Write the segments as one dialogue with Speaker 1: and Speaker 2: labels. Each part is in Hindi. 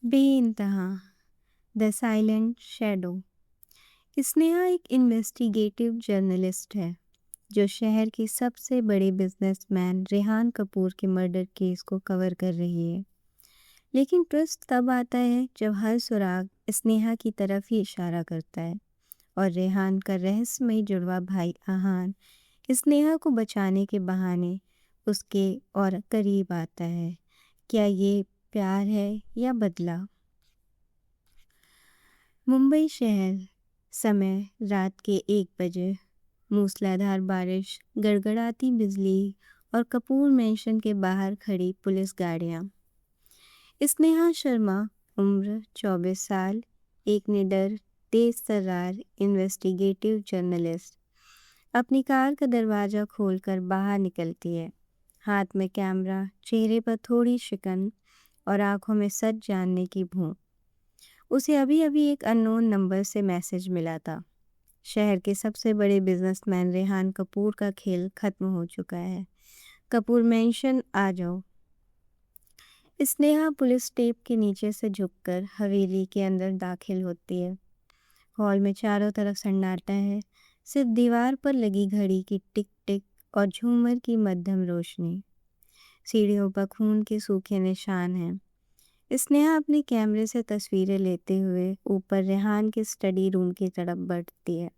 Speaker 1: बेइंतहा द साइलेंट शैडो। स्नेहा एक इन्वेस्टिगेटिव जर्नलिस्ट है जो शहर के सबसे बड़े बिजनेसमैन रेहान कपूर के मर्डर केस को कवर कर रही है। लेकिन ट्विस्ट तब आता है जब हर सुराग स्नेहा की तरफ ही इशारा करता है और रेहान का रहस्यमय जुड़वा भाई आहान स्नेहा को बचाने के बहाने उसके और करीब आता है। क्या ये प्यार है या बदला? मुंबई शहर, समय रात के 1 बजे। मूसलाधार बारिश, गड़गड़ाती बिजली और कपूर मैंशन के बाहर खड़ी पुलिस गाड़ियां। स्नेहा शर्मा, उम्र 24 साल, एक निडर, तेज तर्रार इन्वेस्टिगेटिव जर्नलिस्ट, अपनी कार का दरवाज़ा खोलकर बाहर निकलती है। हाथ में कैमरा, चेहरे पर थोड़ी शिकन और आंखों में सच जानने की भूख। उसे अभी अभी एक अननोन नंबर से मैसेज मिला था। शहर के सबसे बड़े बिजनेसमैन रेहान कपूर का खेल खत्म हो चुका है। कपूर मेंशन आ जाओ। स्नेहा पुलिस टेप के नीचे से झुककर हवेली के अंदर दाखिल होती है। हॉल में चारों तरफ सन्नाटा है, सिर्फ दीवार पर लगी घड़ी की टिक टिक और झूमर की मध्यम रोशनी। सीढ़ियों पर खून के सूखे निशान हैं। स्नेहा अपने कैमरे से तस्वीरें लेते हुए ऊपर रेहान के स्टडी रूम की तरफ बढ़ती है।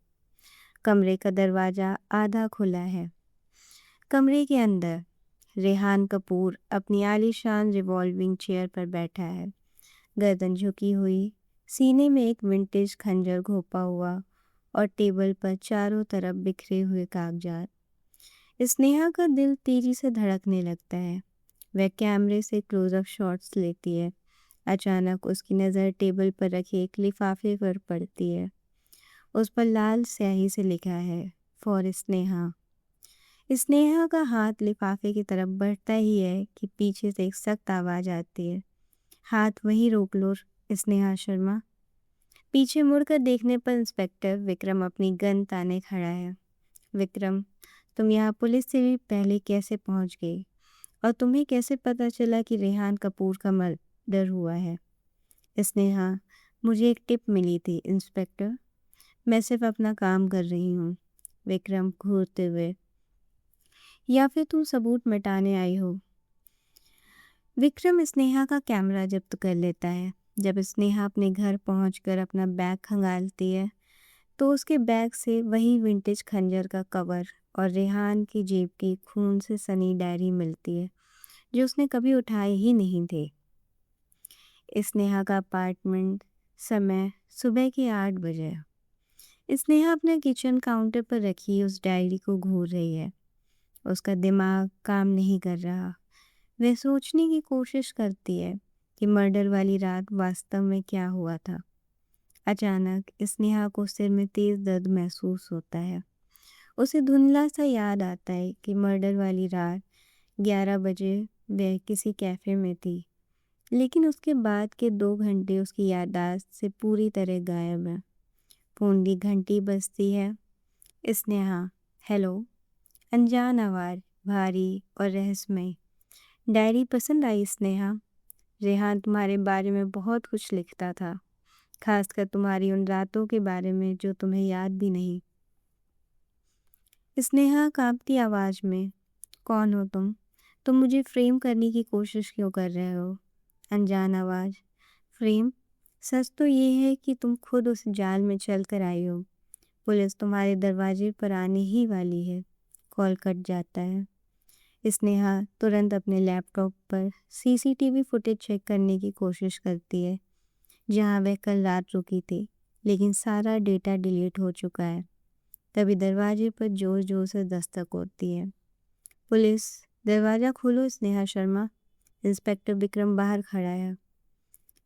Speaker 1: कमरे का दरवाज़ा आधा खुला है। कमरे के अंदर रेहान कपूर अपनी आलीशान रिवॉल्विंग चेयर पर बैठा है, गर्दन झुकी हुई, सीने में एक विंटेज खंजर घोंपा हुआ और टेबल पर चारों तरफ बिखरे हुए कागजात। स्नेहा का दिल तेजी से धड़कने लगता है। वह कैमरे से क्लोजअप शॉट्स लेती है। अचानक उसकी नज़र टेबल पर रखे एक लिफाफे पर पड़ती है। उस पर लाल स्याही से लिखा है, फॉर स्नेहा। स्नेहा का हाथ लिफाफे की तरफ बढ़ता ही है कि पीछे से एक सख्त आवाज़ आती है, हाथ वहीं रोक लो स्नेहा शर्मा। पीछे मुड़कर देखने पर इंस्पेक्टर विक्रम अपनी गन ताने खड़ा है। विक्रम, तुम यहाँ पुलिस से भी पहले कैसे पहुँच गई और तुम्हें कैसे पता चला कि रेहान कपूर का मर्डर हुआ है? स्नेहा, मुझे एक टिप मिली थी इंस्पेक्टर, मैं सिर्फ अपना काम कर रही हूँ। विक्रम घूरते हुए, या फिर तुम सबूत मिटाने आई हो? विक्रम स्नेहा का कैमरा जब्त कर लेता है। जब स्नेहा अपने घर पहुंचकर अपना बैग खंगालती है तो उसके बैग से वही विंटेज खंजर का कवर और रेहान की जेब की खून से सनी डायरी मिलती है जो उसने कभी उठाए ही नहीं थे। स्नेहा का अपार्टमेंट, समय सुबह के 8 बजे। स्नेहा अपने किचन काउंटर पर रखी उस डायरी को घूर रही है। उसका दिमाग काम नहीं कर रहा। वह सोचने की कोशिश करती है कि मर्डर वाली रात वास्तव में क्या हुआ था। अचानक स्नेहा को सिर में तेज दर्द महसूस होता है। उसे धुंधला सा याद आता है कि मर्डर वाली रात 11 बजे वह किसी कैफ़े में थी, लेकिन उसके बाद के 2 घंटे उसकी याददाश्त से पूरी तरह गायब है। फ़ोन की घंटी बजती है। स्नेहा, हेलो। अनजान आवाज़, भारी और रहस्यमय। डायरी पसंद आई स्नेहा? रेहान तुम्हारे बारे में बहुत कुछ लिखता था, खासकर तुम्हारी उन रातों के बारे में जो तुम्हें याद भी नहीं। स्नेहा कांपती आवाज़ में, कौन हो तुम? तुम मुझे फ्रेम करने की कोशिश क्यों कर रहे हो? अनजान आवाज़, फ्रेम? सच तो ये है कि तुम खुद उस जाल में चल कर आई हो। पुलिस तुम्हारे दरवाजे पर आने ही वाली है। कॉल कट जाता है। स्नेहा तुरंत अपने लैपटॉप पर सीसीटीवी फुटेज चेक करने की कोशिश करती है जहां वह कल रात रुकी थी, लेकिन सारा डेटा डिलीट हो चुका है। तभी दरवाजे पर जोर जोर से दस्तक होती है। पुलिस, दरवाज़ा खोलो स्नेहा शर्मा। इंस्पेक्टर विक्रम बाहर खड़ा है।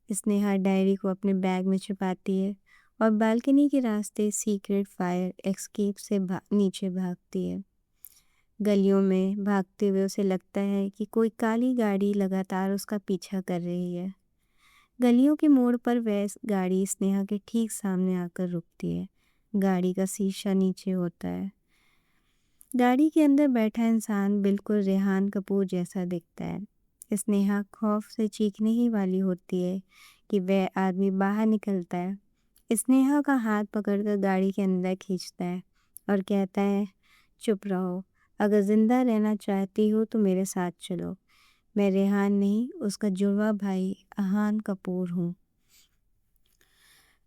Speaker 1: स्नेहा डायरी को अपने बैग में छिपाती है और बालकनी के रास्ते सीक्रेट फायर एस्केप से नीचे भागती है। गलियों में भागते हुए उसे लगता है कि कोई काली गाड़ी लगातार उसका पीछा कर रही है। गलियों के मोड़ पर वह गाड़ी स्नेहा के ठीक सामने आकर रुकती है। गाड़ी का शीशा नीचे होता है। गाड़ी के अंदर बैठा इंसान बिल्कुल रेहान कपूर जैसा दिखता है। स्नेहा खौफ से चीखने ही वाली होती है कि वह आदमी बाहर निकलता है। स्नेहा का हाथ पकड़कर गाड़ी के अंदर खींचता है और कहता है, चुप रहो। अगर जिंदा रहना चाहती हो तो मेरे साथ चलो। मैं रेहान नहीं, उसका जुड़वा भाई अहान कपूर हूँ।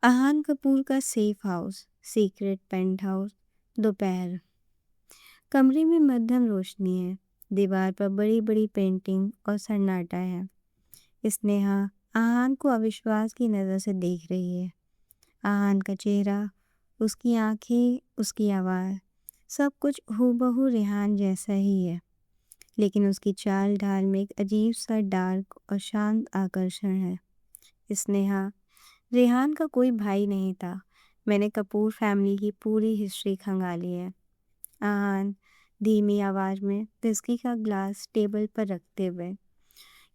Speaker 1: अहान कपूर का safe house, secret penthouse. दोपहर। कमरे में मध्यम रोशनी है। दीवार पर बड़ी बड़ी पेंटिंग और सन्नाटा है। स्नेहा आहान को अविश्वास की नज़र से देख रही है। आहान का चेहरा, उसकी आंखें, उसकी आवाज़, सब कुछ हूबहू रेहान जैसा ही है। लेकिन उसकी चाल ढाल में एक अजीब सा डार्क और शांत आकर्षण है। स्नेहा, रेहान का कोई भाई नहीं था। मैंने कपूर फैमिली की पूरी हिस्ट्री खंगाली है। आहान धीमी आवाज़ में विस्की का ग्लास टेबल पर रखते हुए,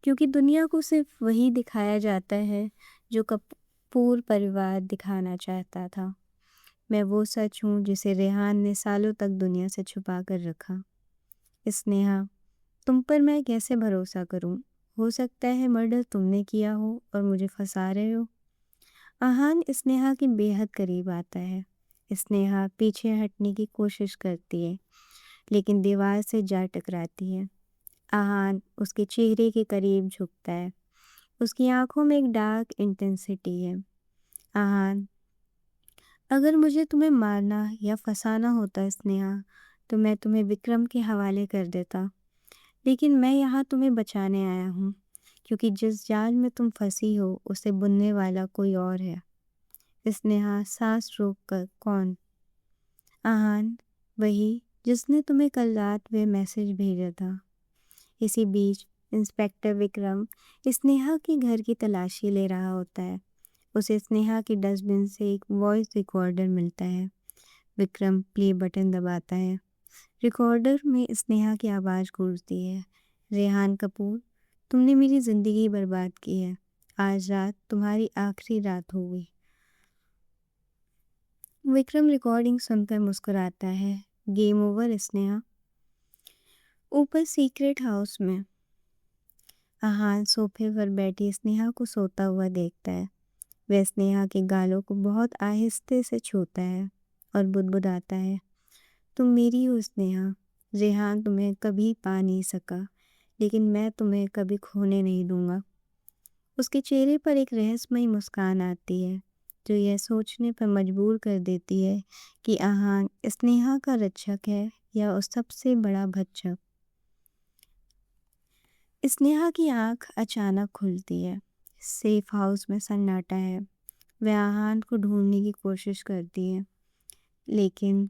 Speaker 1: क्योंकि दुनिया को सिर्फ वही दिखाया जाता है जो कपूर परिवार दिखाना चाहता था। मैं वो सच हूँ जिसे रेहान ने सालों तक दुनिया से छुपा कर रखा। स्नेहा, तुम पर मैं कैसे भरोसा करूँ? हो सकता है मर्डर तुमने किया हो और मुझे फंसा रहे हो। आहान स्नेहा के बेहद करीब आता है। स्नेहा पीछे हटने की कोशिश करती है, लेकिन दीवार से जा टकराती है। आहान उसके चेहरे के करीब झुकता है। उसकी आंखों में एक डार्क इंटेंसिटी है। आहान, अगर मुझे तुम्हें मारना या फंसाना होता स्नेहा, तो मैं तुम्हें विक्रम के हवाले कर देता। लेकिन मैं यहाँ तुम्हें बचाने आया हूँ, क्योंकि जिस जाल में तुम फंसी हो उसे बुनने वाला कोई और है। स्नेहा सांस रोक कर, कौन? आहान, वही जिसने तुम्हें कल रात वे मैसेज भेजा था। इसी बीच इंस्पेक्टर विक्रम स्नेहा के घर की तलाशी ले रहा होता है। उसे स्नेहा के डस्टबिन से एक वॉइस रिकॉर्डर मिलता है। विक्रम प्ले बटन दबाता है। रिकॉर्डर में स्नेहा की आवाज़ गूंजती है। रेहान कपूर, तुमने मेरी ज़िंदगी बर्बाद की है। आज रात तुम्हारी आखिरी रात होगी। विक्रम रिकॉर्डिंग सुनकर मुस्कुराता है। Game over Sneha. ऊपर सीक्रेट हाउस में आहान सोफे पर बैठी स्नेहा को सोता हुआ देखता है। वह स्नेहा के गालों को बहुत आहिस्ते से छूता है और बुदबुदाता है, तुम मेरी हो स्नेहा। रेहान तुम्हें कभी पा नहीं सका, लेकिन मैं तुम्हें कभी खोने नहीं दूंगा। उसके चेहरे पर एक रहस्यमयी मुस्कान आती है, जो यह सोचने पर मजबूर कर देती है कि आहान स्नेहा का रक्षक है या उस सबसे बड़ा भक्षक। स्नेहा की आंख अचानक खुलती है। सेफ हाउस में सन्नाटा है। वह आहान को ढूंढने की कोशिश करती है, लेकिन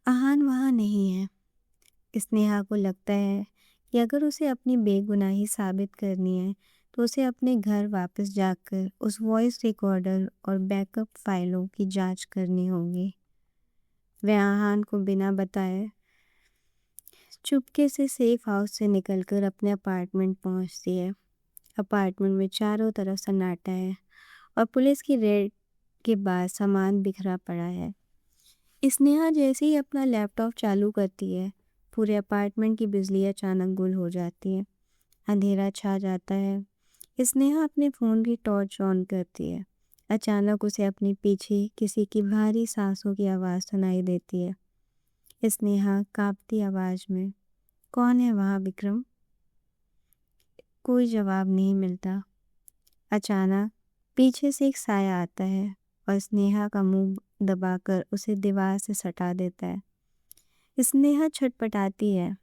Speaker 1: आहान वहाँ नहीं है। स्नेहा को लगता है कि अगर उसे अपनी बेगुनाही साबित करनी है, तो उसे अपने घर वापस जाकर उस वॉइस रिकॉर्डर और बैकअप फाइलों की जांच करनी होगी। वह आहान को बिना बताए चुपके से सेफ हाउस से निकलकर अपने अपार्टमेंट पहुंचती है। अपार्टमेंट में चारों तरफ सन्नाटा है और पुलिस की रेड के बाद सामान बिखरा पड़ा है। स्नेहा जैसे ही अपना लैपटॉप चालू करती है, पूरे अपार्टमेंट की बिजली अचानक गुल हो जाती है। अंधेरा छा जाता है। स्नेहा अपने फ़ोन की टॉर्च ऑन करती है। अचानक उसे अपने पीछे किसी की भारी सांसों की आवाज़ सुनाई देती है। स्नेहा कांपती आवाज़ में, कौन है वहाँ विक्रम? कोई जवाब नहीं मिलता। अचानक पीछे से एक साया आता है और स्नेहा का मुंह दबाकर उसे दीवार से सटा देता है। स्नेहा छटपटाती है,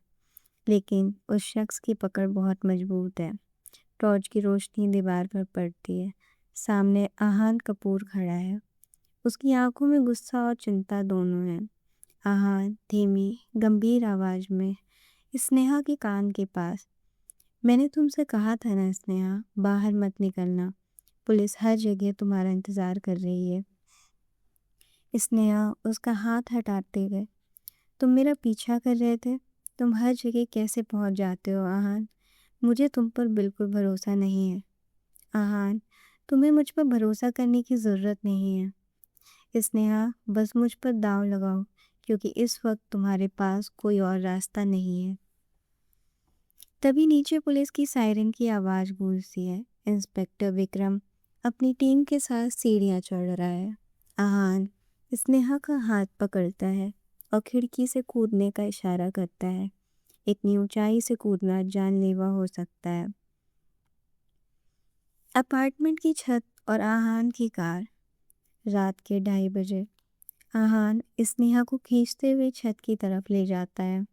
Speaker 1: लेकिन उस शख्स की पकड़ बहुत मजबूत है। टॉर्च की रोशनी दीवार पर पड़ती है। सामने आहान कपूर खड़ा है। उसकी आंखों में गुस्सा और चिंता दोनों हैं। आहान धीमी गंभीर आवाज में स्नेहा के कान के पास, मैंने तुमसे कहा था ना स्नेहा, बाहर मत निकलना। पुलिस हर जगह तुम्हारा इंतजार कर रही है। स्नेहा उसका हाथ हटाते गए, तुम मेरा पीछा कर रहे थे? तुम हर जगह कैसे पहुंच जाते हो आहान? मुझे तुम पर बिल्कुल भरोसा नहीं है। आहान, तुम्हें मुझ पर भरोसा करने की ज़रूरत नहीं है। स्नेहा, बस मुझ पर दांव लगाओ, क्योंकि इस वक्त तुम्हारे पास कोई और रास्ता नहीं है। तभी नीचे पुलिस की सायरन की आवाज़ गूंजती है। इंस्पेक्टर विक्रम अपनी टीम के साथ सीढ़ियाँ चढ़ रहा है। आहान स्नेहा का हाथ पकड़ता है और खिड़की से कूदने का इशारा करता है। इतनी ऊंचाई से कूदना जानलेवा हो सकता है। अपार्टमेंट की छत और आहान की कार। रात के 2:30 बजे आहान स्नेहा को खींचते हुए छत की तरफ ले जाता है।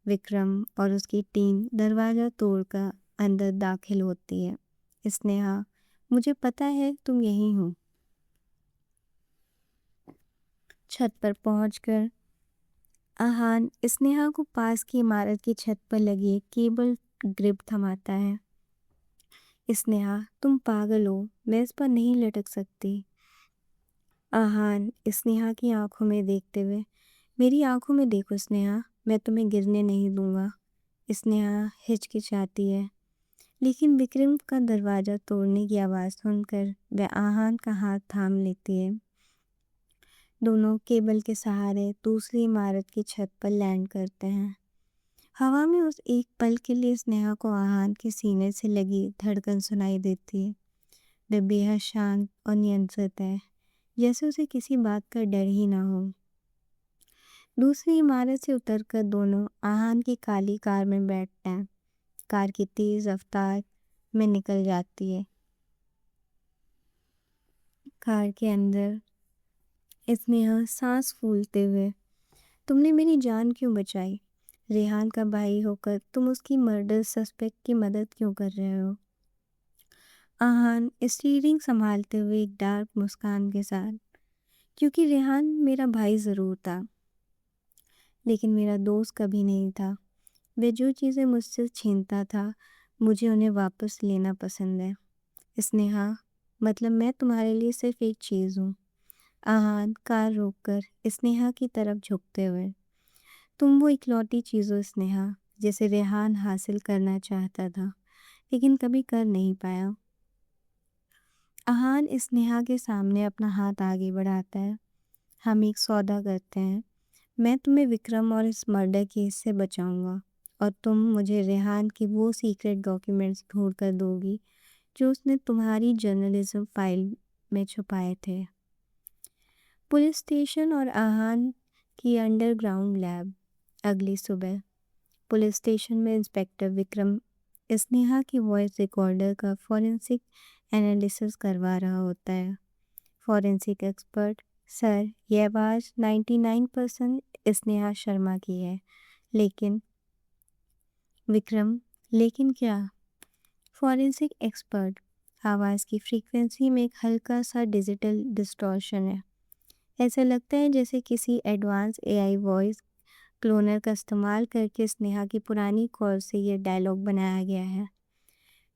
Speaker 1: विक्रम और उसकी टीम दरवाज़ा तोड़कर अंदर दाखिल होती है। स्नेहा, मुझे पता है तुम यहीं हो। छत पर पहुंचकर आहान स्नेहा को पास की इमारत की छत पर लगी एक केबल ग्रिप थमाता है। स्नेहा, तुम पागल हो, मैं इस पर नहीं लटक सकती। आहान स्नेहा की आंखों में देखते हुए, मेरी आंखों में देखो स्नेहा, मैं तुम्हें गिरने नहीं दूंगा। स्नेहा हिचकिचाती है, लेकिन विक्रम का दरवाज़ा तोड़ने की आवाज़ सुनकर वह आहान का हाथ थाम लेती है। दोनों केबल के सहारे दूसरी इमारत की छत पर लैंड करते हैं। हवा में उस एक पल के लिए स्नेहा को आहान के सीने से लगी धड़कन सुनाई देती है। वह बेहद शांत और नियंत्रित है, जैसे उसे किसी बात का डर ही ना हो। दूसरी इमारत से उतरकर दोनों आहान की काली कार में बैठते हैं। कार की तेज रफ्तार में निकल जाती है। कार के अंदर स्नेहा सांस फूलते हुए, तुमने मेरी जान क्यों बचाई? रेहान का भाई होकर तुम उसकी मर्डर सस्पेक्ट की मदद क्यों कर रहे हो? आहान स्टीयरिंग संभालते हुए एक डार्क मुस्कान के साथ, क्योंकि रेहान मेरा भाई ज़रूर था, लेकिन मेरा दोस्त कभी नहीं था। वह जो चीज़ें मुझसे छीनता था, मुझे उन्हें वापस लेना पसंद है। स्नेहा, मतलब मैं तुम्हारे लिए सिर्फ एक चीज़ हूँ। आहान कार रोककर स्नेहा की तरफ झुकते हुए, तुम वो इकलौती चीज़ हो स्नेहा, जिसे रेहान हासिल करना चाहता था, लेकिन कभी कर नहीं पाया। आहान स्नेहा के सामने अपना हाथ आगे बढ़ाता है। हम एक सौदा करते हैं। मैं तुम्हें विक्रम और इस मर्डर केस से बचाऊंगा और तुम मुझे रेहान की वो सीक्रेट डॉक्यूमेंट्स ढूंढ कर दोगी जो उसने तुम्हारी जर्नलिज्म फाइल में छुपाए थे। पुलिस स्टेशन और आहान की अंडरग्राउंड लैब। अगली सुबह पुलिस स्टेशन में इंस्पेक्टर विक्रम स्नेहा की वॉइस रिकॉर्डर का फॉरेंसिक एनालिसिस करवा रहा होता है। फॉरेंसिक एक्सपर्ट, सर, यह आवाज़ 99% स्नेहा शर्मा की है, लेकिन विक्रम, लेकिन क्या? फॉरेंसिक एक्सपर्ट, आवाज़ की फ्रीक्वेंसी में एक हल्का सा डिजिटल डिस्टॉर्शन है। ऐसा लगता है जैसे किसी एडवांस एआई वॉइस क्लोनर का इस्तेमाल करके स्नेहा की पुरानी कॉल से यह डायलॉग बनाया गया है।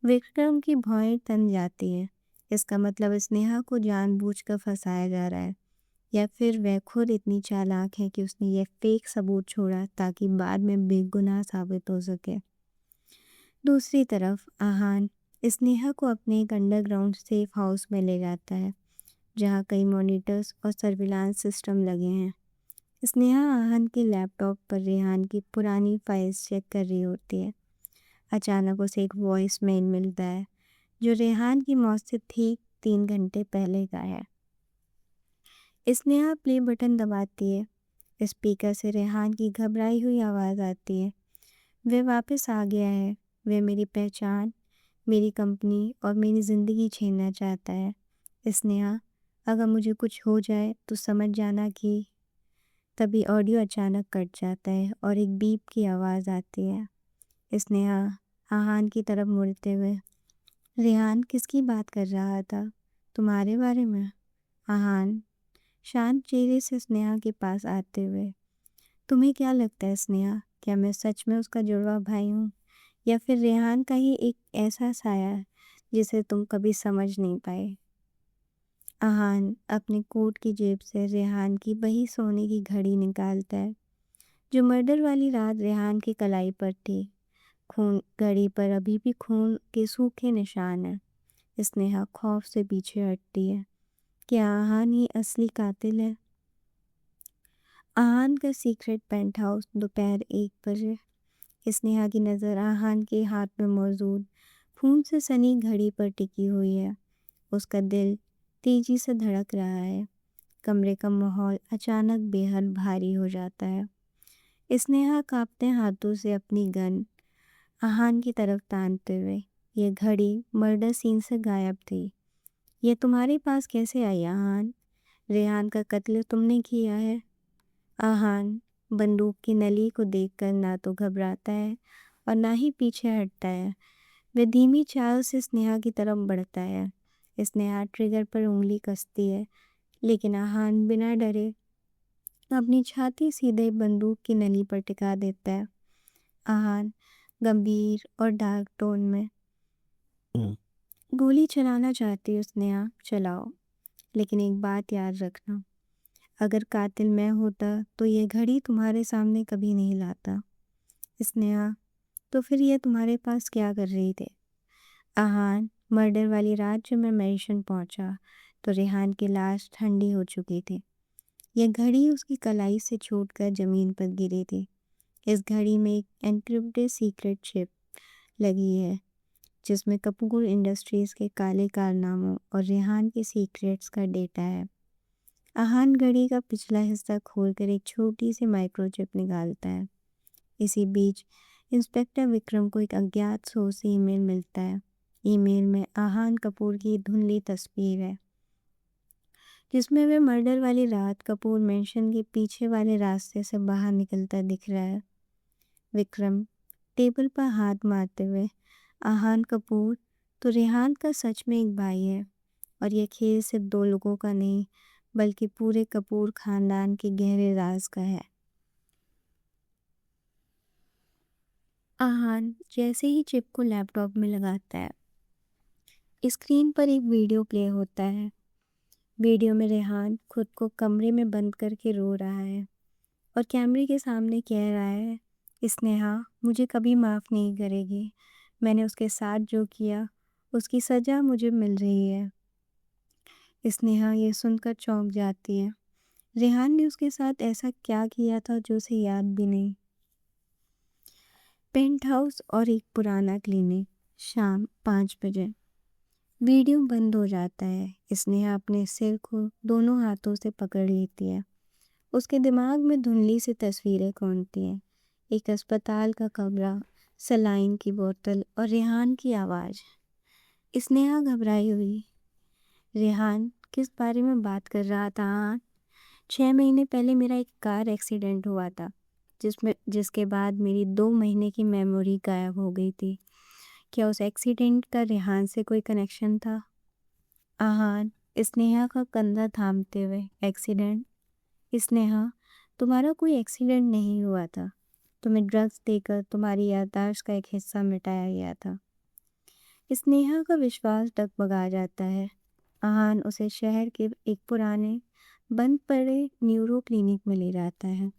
Speaker 1: विक्रम की भौहें तन जाती हैं। इसका मतलब स्नेहा को जानबूझकर फंसाया जा रहा है, या फिर वह खुद इतनी चालाक है कि उसने यह फेक सबूत छोड़ा ताकि बाद में बेगुनाह साबित हो सके। दूसरी तरफ आहान स्नेहा को अपने एक अंडरग्राउंड सेफ हाउस में ले जाता है, जहाँ कई मॉनिटर्स और सर्विलांस सिस्टम लगे हैं। स्नेहा आहान के लैपटॉप पर रेहान की पुरानी फाइल्स चेक कर रही होती है। अचानक उसे एक वॉइस मेल मिलता है, जो रेहान की मौत से ठीक 3 घंटे पहले का है। स्नेहा प्ले बटन दबाती है। स्पीकर से रेहान की घबराई हुई आवाज़ आती है, वह वापस आ गया है। वह मेरी पहचान, मेरी कंपनी और मेरी ज़िंदगी छीनना चाहता है। स्नेहा, अगर मुझे कुछ हो जाए तो समझ जाना कि। तभी ऑडियो अचानक कट जाता है और एक बीप की आवाज़ आती है। स्नेहा आहान की तरफ मुड़ते हुए, रेहान किसकी बात कर रहा था? तुम्हारे बारे में? आहान शांत चेहरे से स्नेहा के पास आते हुए, तुम्हें क्या लगता है स्नेहा, क्या मैं सच में उसका जुड़वा भाई हूँ, या फिर रेहान का ही एक ऐसा साया जिसे तुम कभी समझ नहीं पाए? आहान अपने कोट की जेब से रेहान की वही सोने की घड़ी निकालता है, जो मर्डर वाली रात रेहान की कलाई पर थी। खून घड़ी पर अभी भी खून के सूखे निशान हैं। स्नेहा खौफ से पीछे हटती है। क्या आहान ही असली कातिल है? आहान का सीक्रेट पेंट हाउस, दोपहर 1 बजे। स्नेहा की नज़र आहान के हाथ में मौजूद खून से सनी घड़ी पर टिकी हुई है। उसका दिल तेजी से धड़क रहा है। कमरे का माहौल अचानक बेहद भारी हो जाता है। स्नेहा कांपते हाथों से अपनी गन आहान की तरफ तानते हुए, ये घड़ी मर्डर सीन से गायब थी। ये तुम्हारे पास कैसे आई आहान? रेहान का कत्ल तुमने किया है? आहान बंदूक की नली को देखकर ना तो घबराता है और ना ही पीछे हटता है। वह धीमी चाल से स्नेहा की तरफ बढ़ता है। स्नेहा ट्रिगर पर उंगली कसती है, लेकिन आहान बिना डरे अपनी छाती सीधे बंदूक की नली पर टिका देता है। आहान गंभीर और डार्क टोन में, गोली चलाना चाहती हो स्नेहा, चलाओ, लेकिन एक बात याद रखना, अगर कातिल मैं होता तो ये घड़ी तुम्हारे सामने कभी नहीं लाता। स्नेहा, तो फिर ये तुम्हारे पास क्या कर रही थी? आहान, मर्डर वाली रात जब मैं मैडिसन पहुंचा तो रेहान की लाश ठंडी हो चुकी थी। यह घड़ी उसकी कलाई से छूटकर ज़मीन पर गिरी थी। इस घड़ी में एक एन्क्रिप्टेड सीक्रेट चिप लगी है, जिसमें कपूर इंडस्ट्रीज़ के काले कारनामों और रेहान के सीक्रेट्स का डेटा है। आहान घड़ी का पिछला हिस्सा खोलकर एक छोटी सी माइक्रोचिप निकालता है। इसी बीच इंस्पेक्टर विक्रम को एक अज्ञात सोर्स से ईमेल मिलता है। ईमेल में आहान कपूर की धुंधली तस्वीर है, जिसमें वह मर्डर वाली रात कपूर मेंशन के पीछे वाले रास्ते से बाहर निकलता दिख रहा है। विक्रम टेबल पर हाथ मारते हुए, आहान कपूर, तो रेहान का सच में एक भाई है, और यह खेल सिर्फ दो लोगों का नहीं बल्कि पूरे कपूर खानदान के गहरे राज का है। आहान जैसे ही चिप को लैपटॉप में लगाता है, स्क्रीन पर एक वीडियो प्ले होता है। वीडियो में रेहान खुद को कमरे में बंद करके रो रहा है और कैमरे के सामने कह रहा है, स्नेहा मुझे कभी माफ़ नहीं करेगी। मैंने उसके साथ जो किया उसकी सज़ा मुझे मिल रही है। स्नेहा ये सुनकर चौंक जाती है। रेहान ने उसके साथ ऐसा क्या किया था जो उसे याद भी नहीं। पेंट हाउस और एक पुराना क्लिनिक, शाम 5 बजे। वीडियो बंद हो जाता है। स्नेहा अपने सिर को दोनों हाथों से पकड़ लेती है। उसके दिमाग में धुंधली सी तस्वीरें घूमती हैं। एक अस्पताल का कमरा, सलाइन की बोतल और रेहान की आवाज़। स्नेहा घबराई हुई, रेहान किस बारे में बात कर रहा था? हाँ, 6 महीने पहले मेरा एक कार एक्सीडेंट हुआ था, जिसके बाद मेरी 2 महीने की मेमोरी गायब हो गई थी। क्या उस एक्सीडेंट का रेहान से कोई कनेक्शन था? आहान स्नेहा का कंधा थामते हुए, एक्सीडेंट? स्नेहा, तुम्हारा कोई एक्सीडेंट नहीं हुआ था। तुम्हें ड्रग्स देकर तुम्हारी याददाश्त का एक हिस्सा मिटाया गया था। स्नेहा का विश्वास डगमगा जाता है। आहान उसे शहर के एक पुराने बंद पड़े न्यूरो क्लिनिक में ले जाता है।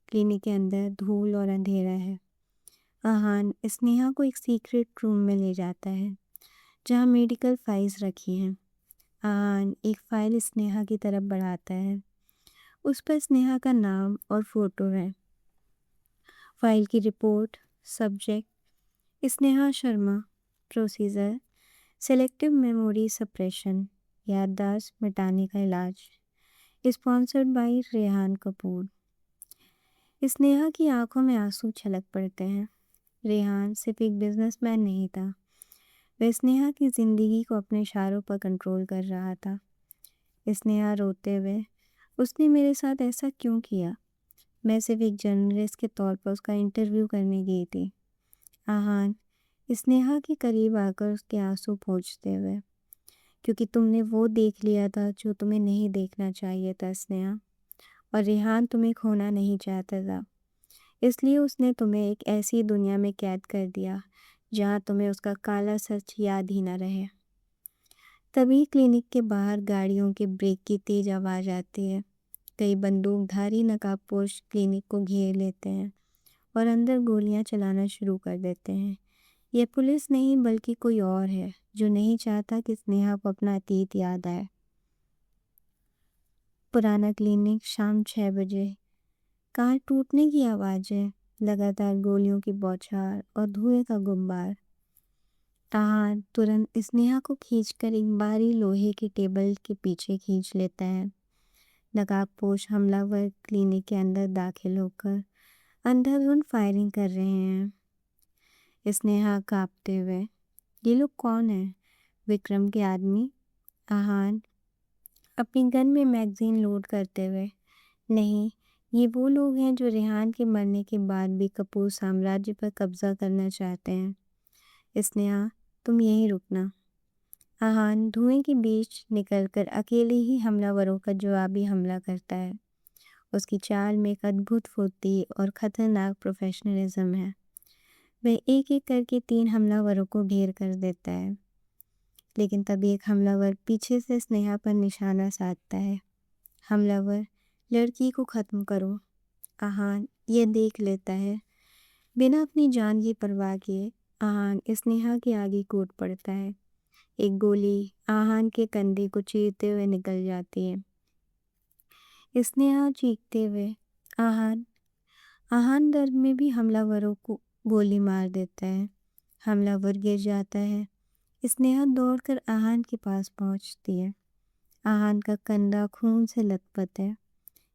Speaker 1: क्लिनिक के अंदर धूल और अंधेरा है। आहान स्नेहा को एक सीक्रेट रूम में ले जाता है, जहाँ मेडिकल फाइल्स रखी हैं। आहान एक फ़ाइल स्नेहा की तरफ बढ़ाता है। उस पर स्नेहा का नाम और फ़ोटो है। फाइल की report, subject Sneha Sharma, procedure selective memory suppression, याददाश्त मिटाने का इलाज, स्पॉन्सर्ड बाय रेहान कपूर। स्नेहा की आंखों में आंसू छलक पड़ते हैं। रेहान सिर्फ एक बिजनेसमैन नहीं था, वह स्नेहा की ज़िंदगी को अपने इशारों पर कंट्रोल कर रहा था। स्नेहा रोते हुए, उसने मेरे साथ ऐसा क्यों किया? मैं सिर्फ एक जर्नलिस्ट के तौर पर उसका इंटरव्यू करने गई थी। आहान स्नेहा के करीब आकर उसके आंसू पोंछते हुए, क्योंकि तुमने वो देख लिया था जो तुम्हें नहीं देखना चाहिए था स्नेहा, और रेहान तुम्हें खोना नहीं चाहता था, इसलिए उसने तुम्हें एक ऐसी दुनिया में कैद कर दिया जहाँ तुम्हें उसका काला सच याद ही ना रहे। तभी क्लिनिक के बाहर गाड़ियों के ब्रेक की तेज आवाज़ आती है। कई बंदूकधारी नकाबपोश क्लिनिक को घेर लेते हैं और अंदर गोलियां चलाना शुरू कर देते हैं। यह पुलिस नहीं बल्कि कोई और है जो नहीं चाहता कि स्नेहा को अपना अतीत याद आए। पुराना क्लिनिक, शाम 6 बजे। कार टूटने की आवाज़ है। लगातार गोलियों की बौछार और धुएं का गुब्बार। आहान तुरंत स्नेहा को खींचकर एक भारी लोहे के टेबल के पीछे खींच लेता है। नकाबपोश हमलावर क्लिनिक के अंदर दाखिल होकर अंधाधुंध फायरिंग कर रहे हैं। स्नेहा कांपते हुए, ये लोग कौन है? विक्रम के आदमी? आहान अपनी गन में मैगजीन लोड करते हुए, नहीं, ये वो लोग हैं जो रेहान के मरने के बाद भी कपूर साम्राज्य पर कब्जा करना चाहते हैं। स्नेहा, तुम यहीं रुकना। आहान धुएं के बीच निकलकर अकेले ही हमलावरों का जवाबी हमला करता है। उसकी चाल में एक अद्भुत फुर्ती और खतरनाक प्रोफेशनलिज्म है। वह एक एक करके 3 हमलावरों को ढेर कर देता है। लेकिन तभी एक हमलावर पीछे से स्नेहा पर निशाना साधता है। हमलावर, लड़की को ख़त्म करो। आहान यह देख लेता है। बिना अपनी जान की परवाह किए आहान स्नेहा के आगे कूद पड़ता है। एक गोली आहान के कंधे को चीरते हुए निकल जाती है। स्नेहा चीखते हुए, आहान आहान दर्द में भी हमलावरों को गोली मार देता है। हमलावर गिर जाता है। स्नेहा दौड़कर आहान के पास पहुंचती है। आहान का कंधा खून से लथपथ है।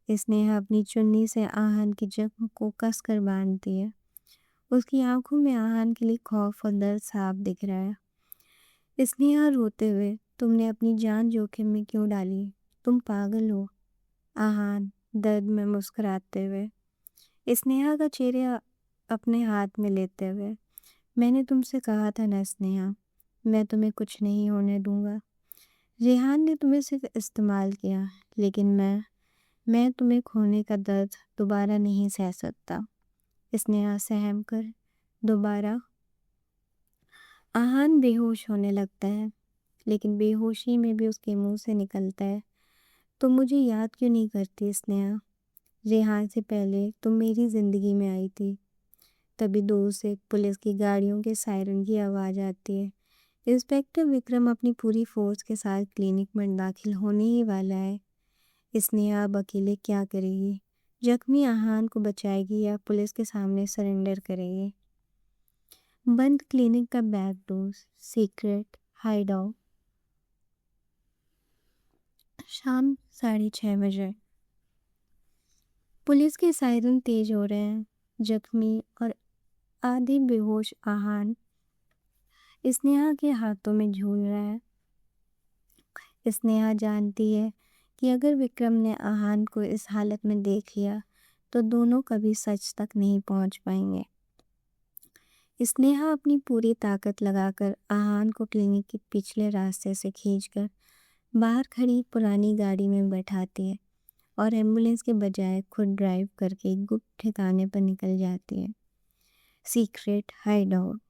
Speaker 1: स्नेहा अपनी चुन्नी से आहान के जख्म को कसकर बांधती है। उसकी आंखों में आहान के लिए खौफ और दर्द साफ दिख रहा है। स्नेहा रोते हुए, तुमने अपनी जान जोखिम में क्यों डाली? तुम पागल हो। आहान दर्द में मुस्कुराते हुए, स्नेहा का चेहरा अपने हाथ में लेते हुए, मैंने तुमसे कहा था ना स्नेहा, मैं तुम्हें कुछ नहीं होने दूंगा। रेहान ने तुम्हें सिर्फ इस्तेमाल किया, लेकिन मैं तुम्हें खोने का दर्द दोबारा नहीं सह सकता। स्नेहा सहम कर दोबारा। आहान बेहोश होने लगता है, लेकिन बेहोशी में भी उसके मुंह से निकलता है, तुम मुझे याद क्यों नहीं करती स्नेहा? रेहान से पहले तुम मेरी ज़िंदगी में आई थी। तभी दूर से पुलिस की गाड़ियों के सायरन की आवाज़ आती है। इंस्पेक्टर विक्रम अपनी पूरी फोर्स के साथ क्लिनिक में दाखिल होने ही वाला है। स्नेहा अब अकेले क्या करेगी? जख्मी आहान को बचाएगी या पुलिस के सामने सरेंडर करेगी? बंद क्लिनिक का back door, secret hide out. शाम 6:30 बजे। पुलिस के सायरन तेज हो रहे हैं। जख्मी और आधे बेहोश आहान स्नेहा के हाथों में झूल रहा है। स्नेहा जानती है कि अगर विक्रम ने आहान को इस हालत में देख लिया तो दोनों कभी सच तक नहीं पहुंच पाएंगे। स्नेहा अपनी पूरी ताकत लगाकर आहान को क्लिनिक के पिछले रास्ते से खींचकर बाहर खड़ी पुरानी गाड़ी में बैठाती है और एम्बुलेंस के बजाय खुद ड्राइव करके एक गुप्त ठिकाने पर निकल जाती है। Secret hide out.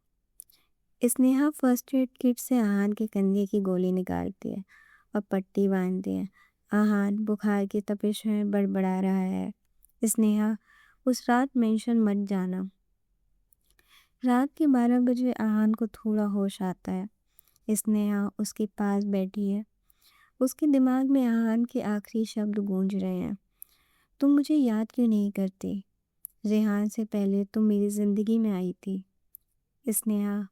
Speaker 1: Sneha first aid kit से आहान के कंधे की गोली निकालती है और पट्टी बांधती है। आहान बुखार की तपिश में बड़बड़ा रहा है। स्नेहा, उस रात मेंशन मत जाना। रात के 12 बजे आहान को थोड़ा होश आता है। स्नेहा उसके पास बैठी है। उसके दिमाग में आहान के आखिरी शब्द गूंज रहे हैं, तुम मुझे याद क्यों नहीं करती? रेहान से पहले तुम मेरी ज़िंदगी में आई थी। स्नेहा,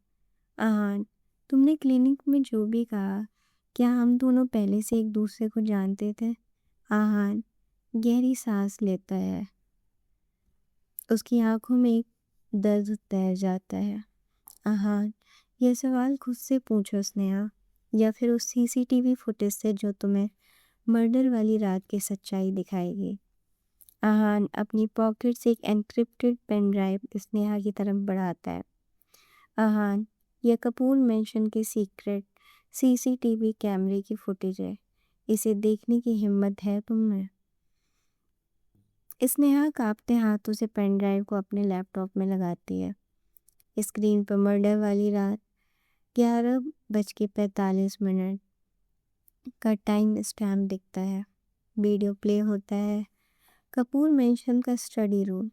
Speaker 1: आहान, तुमने क्लिनिक में जो भी कहा, क्या हम दोनों पहले से एक दूसरे को जानते थे? आहान गहरी सांस लेता है। उसकी आंखों में एक दर्द तैर जाता है। आहान, यह सवाल खुद से पूछो स्नेहा, या फिर उस सीसीटीवी फुटेज से जो तुम्हें मर्डर वाली रात की सच्चाई दिखाएगी। आहान अपनी पॉकेट से एक एन्क्रिप्टेड पेन ड्राइव स्नेहा की तरफ बढ़ाता है। आहान, यह कपूर मेंशन के सीक्रेट सीसीटीवी कैमरे की फुटेज है। इसे देखने की हिम्मत है तुम्हें? स्नेहा कांपते हाथों से पेन ड्राइव को अपने लैपटॉप में लगाती है। स्क्रीन पर मर्डर वाली रात 11:45 का टाइम स्टैम्प दिखता है। वीडियो प्ले होता है। कपूर मेंशन का स्टडी रूम।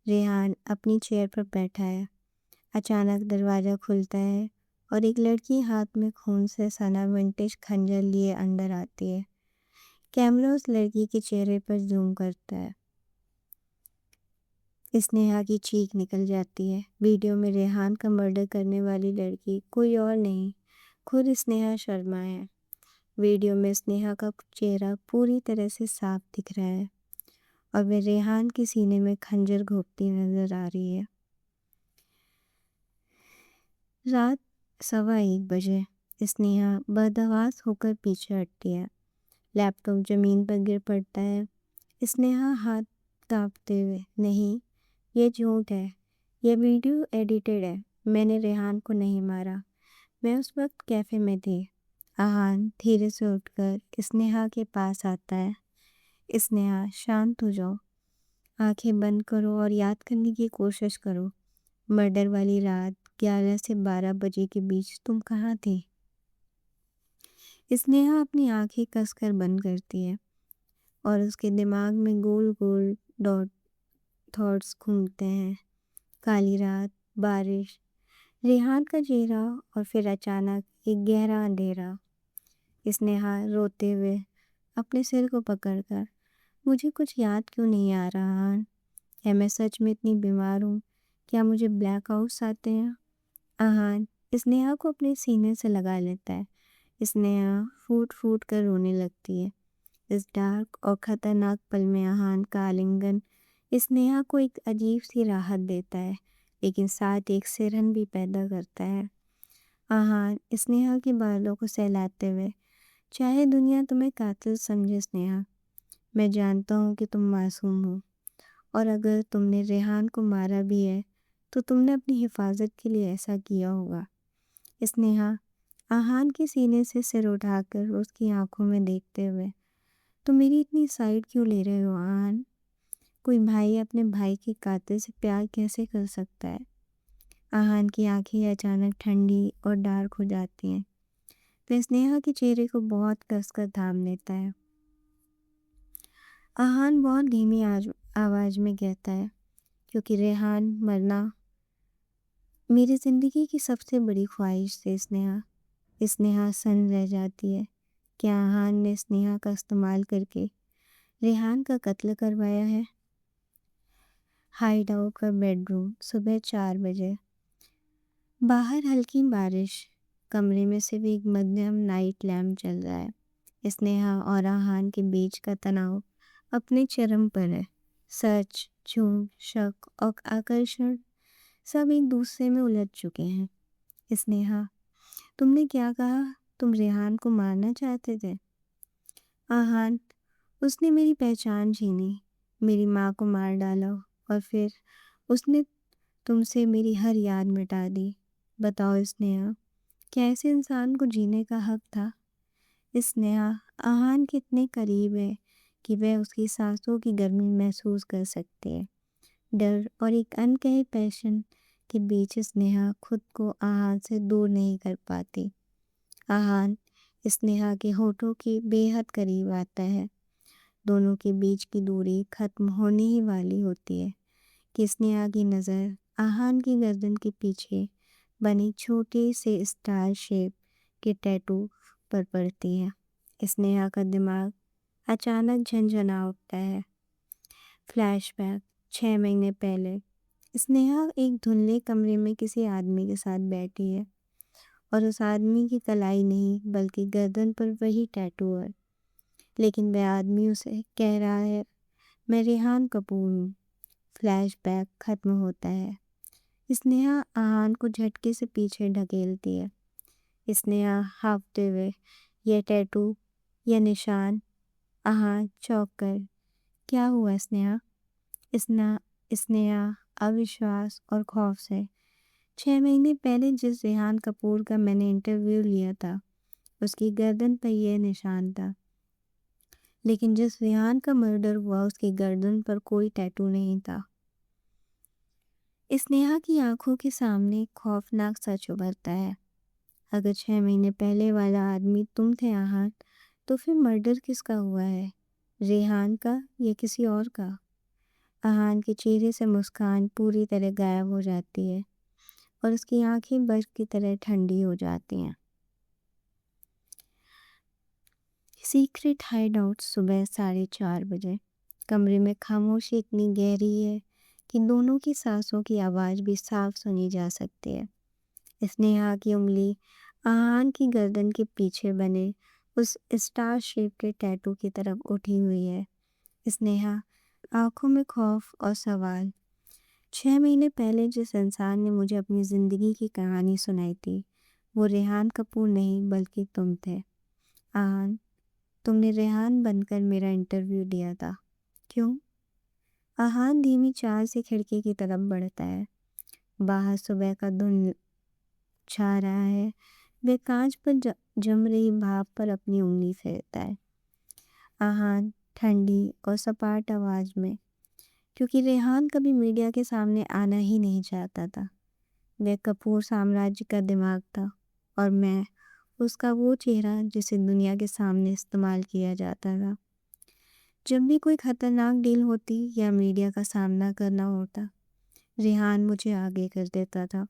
Speaker 1: रेहान अपनी चेयर पर बैठा है। अचानक दरवाज़ा खुलता है और एक लड़की हाथ में खून से सना विंटेज खंजर लिए अंदर आती है। कैमरा उस लड़की के चेहरे पर जूम करता है। स्नेहा की चीख निकल जाती है। वीडियो में रेहान का मर्डर करने वाली लड़की कोई और नहीं, खुद स्नेहा शर्मा है। वीडियो में स्नेहा का चेहरा पूरी तरह से साफ दिख रहा है और वह रेहान के सीने में खंजर घोंपती नजर आ रही है। रात 1:15 बजे स्नेहा बदहवास होकर पीछे हटती है। लैपटॉप जमीन पर गिर पड़ता है। स्नेहा हाथ कांपते हुए, नहीं, ये झूठ है, ये वीडियो एडिटेड है, मैंने रेहान को नहीं मारा, मैं उस वक्त कैफे में थी। आहान धीरे से उठकर स्नेहा के पास आता है। स्नेहा, शांत हो जाओ, आंखें बंद करो और याद करने की कोशिश करो। मर्डर वाली रात 11 से 12 बजे के बीच तुम कहाँ थी? स्नेहा अपनी आंखें कसकर बंद करती है और उसके दिमाग में गोल गोल डॉट थॉट्स घूमते हैं। काली रात, बारिश, रेहान का चेहरा और फिर अचानक एक गहरा अंधेरा। स्नेहा रोते हुए अपने सिर को पकड़कर, मुझे कुछ याद क्यों नहीं आ रहा? क्या मैं सच में इतनी बीमार हूँ? क्या मुझे ब्लैकआउट्स आते हैं? आहान स्नेहा को अपने सीने से लगा लेता है। स्नेहा फूट फूट कर रोने लगती है। इस डार्क और खतरनाक पल में आहान का आलिंगन स्नेहा को एक अजीब सी राहत देता है, लेकिन साथ एक सिरहन भी पैदा करता है। आहान स्नेहा के बालों को सहलाते हुए, चाहे दुनिया तुम्हें कातिल समझे स्नेहा, मैं जानता हूँ कि तुम मासूम हो और अगर तुमने रेहान को मारा भी है तो तुमने अपनी हिफाजत के लिए ऐसा किया होगा। स्नेहा आहान के सीने से सिर उठाकर उसकी आंखों में देखते हुए, तुम मेरी इतनी साइड क्यों ले रहे हो आहान? कोई भाई अपने भाई के कातिल से प्यार कैसे कर सकता है? आहान की आंखें अचानक ठंडी और डार्क हो जाती हैं। वह स्नेहा के चेहरे को बहुत कसकर थाम लेता है। आहान बहुत धीमी आवाज में कहता है, क्योंकि रेहान मरना मेरी जिंदगी की सबसे बड़ी ख्वाहिश थी स्नेहा। स्नेहा सन्न रह जाती है। क्या आहान ने स्नेहा का इस्तेमाल करके रेहान का कत्ल करवाया है? हाइड आउट का बेडरूम, सुबह 4 बजे। बाहर हल्की बारिश, कमरे में सिर्फ एक मध्यम नाइट लैम्प जल रहा है। स्नेहा और आहान के बीच का तनाव अपने चरम पर है। सच, झूठ, शक और आकर्षण सब एक दूसरे में उलझ चुके हैं। स्नेहा, तुमने क्या कहा? तुम रेहान को मारना चाहते थे? आहान, उसने मेरी पहचान छीनी, मेरी माँ को मार डाला और फिर उसने तुमसे मेरी हर याद मिटा दी। बताओ स्नेहा, क्या ऐसे इंसान को जीने का हक था? स्नेहा आहान के इतने करीब है कि वह उसकी सांसों की गर्मी महसूस कर सकती है। डर और एक अनकहे पैशन के बीच स्नेहा खुद को आहान से दूर नहीं कर पाती। आहान स्नेहा के होठों के बेहद करीब आता है। दोनों के बीच की दूरी खत्म होने ही वाली होती है कि स्नेहा की नज़र आहान की गर्दन के पीछे बनी छोटे से स्टार शेप के टैटू पर पड़ती है। स्नेहा का दिमाग अचानक झंझना उठता है। फ्लैशबैक, 6 महीने पहले स्नेहा एक धुंधले कमरे में किसी आदमी के साथ बैठी है और उस आदमी की कलाई नहीं बल्कि गर्दन पर वही टैटू है। लेकिन वह आदमी उसे कह रहा है, मैं रेहान कपूर हूँ। फ्लैशबैक खत्म होता है। स्नेहा आहान को झटके से पीछे ढकेलती है। स्नेहा हाँफते हुए, यह टैटू, यह निशान। आहान चौंक कर, क्या हुआ स्नेहा? स्नेहा स्नेहा अविश्वास और खौफ से, 6 महीने पहले जिस रेहान कपूर का मैंने इंटरव्यू लिया था उसकी गर्दन पर यह निशान था, लेकिन जिस रेहान का मर्डर हुआ उसकी गर्दन पर कोई टैटू नहीं था। स्नेहा की आंखों के सामने खौफनाक सच उभरता है। अगर 6 महीने पहले वाला आदमी तुम थे आहान, तो फिर मर्डर किसका हुआ है? रेहान का या किसी और का? आहान के चेहरे से मुस्कान पूरी तरह गायब हो जाती है और उसकी आंखें बर्फ की तरह ठंडी हो जाती हैं। सीक्रेट हाइड आउट, सुबह 4:30 बजे। कमरे में खामोशी इतनी गहरी है कि दोनों की सांसों की आवाज़ भी साफ सुनी जा सकती है। स्नेहा की उंगली आहान की गर्दन के पीछे बने उस स्टार शेप के टैटू की तरफ उठी हुई है। स्नेहा, आंखों में खौफ और सवाल। 6 महीने पहले जिस इंसान ने मुझे अपनी ज़िंदगी की कहानी सुनाई थी, वो रेहान कपूर नहीं बल्कि तुम थे। आहान, तुमने रेहान बनकर मेरा इंटरव्यू दिया था। क्यों? आहान धीमी चाल से खिड़की की तरफ बढ़ता है। बाहर सुबह का धुंध छा रहा है। वह कांच पर जम रही भाप पर अपनी उंगली फेरता है। आहान, ठंडी और सपाट आवाज़ में, क्योंकि रेहान कभी मीडिया के सामने आना ही नहीं चाहता था। वह कपूर साम्राज्य का दिमाग था और मैं उसका वो चेहरा जिसे दुनिया के सामने इस्तेमाल किया जाता था। जब भी कोई खतरनाक डील होती या मीडिया का सामना करना होता, रेहान मुझे आगे कर देता था।